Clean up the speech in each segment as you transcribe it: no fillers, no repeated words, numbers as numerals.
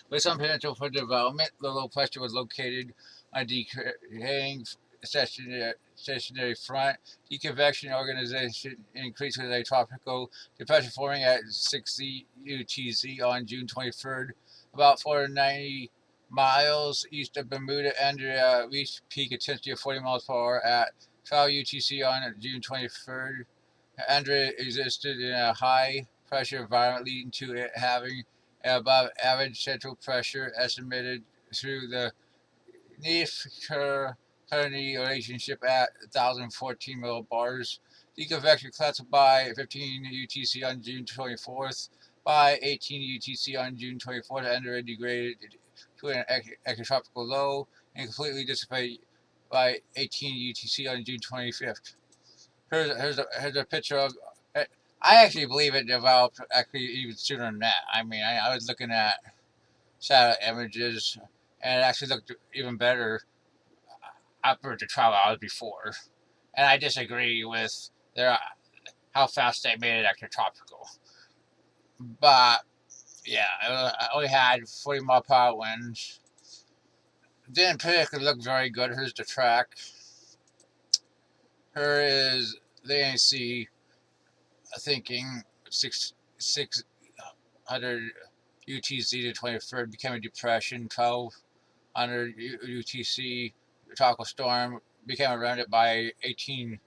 with some potential for development. The low pressure was located on a decaying stationary front. Deconvection organization increased with a tropical depression forming at 60 UTC on June 23rd, about 490 miles east of Bermuda. Andrea reached peak intensity of 40 miles per hour at 12 UTC on June 23rd. Andrea existed in a high pressure environment, leading to it having above average central pressure estimated through the Neif-Kearney relationship at 1,014 millibars. Deconvection collapsed by 15 UTC on June 24th. By 18 UTC on June 24th, Andrea degraded to an extratropical low and completely dissipated by 18 UTC on June 25th. Here's a picture of. I actually believe it developed actually even sooner than that. I mean, I was looking at satellite images, and it actually looked even better after the 12 hours before. And I disagree with their how fast they made it extratropical. But yeah, I only had 40-mile-per-hour winds. Didn't particularly look very good. Here's the track. Here is the ANC thinking 600 UTC to 23rd became a depression. 1200 UTC tropical storm became a remnant by 18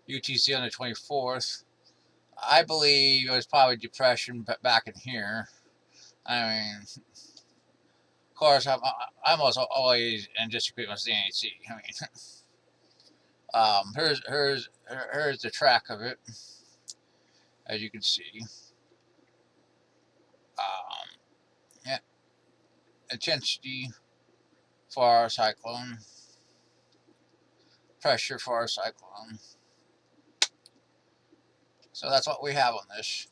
UTC on the 24th. I believe it was probably depression back in here. I mean, of course, I'm also always in disagreement with the ANC. I mean, here's the track of it, as you can see. Um, yeah, intensity for our cyclone, pressure for our cyclone. So that's what we have on this.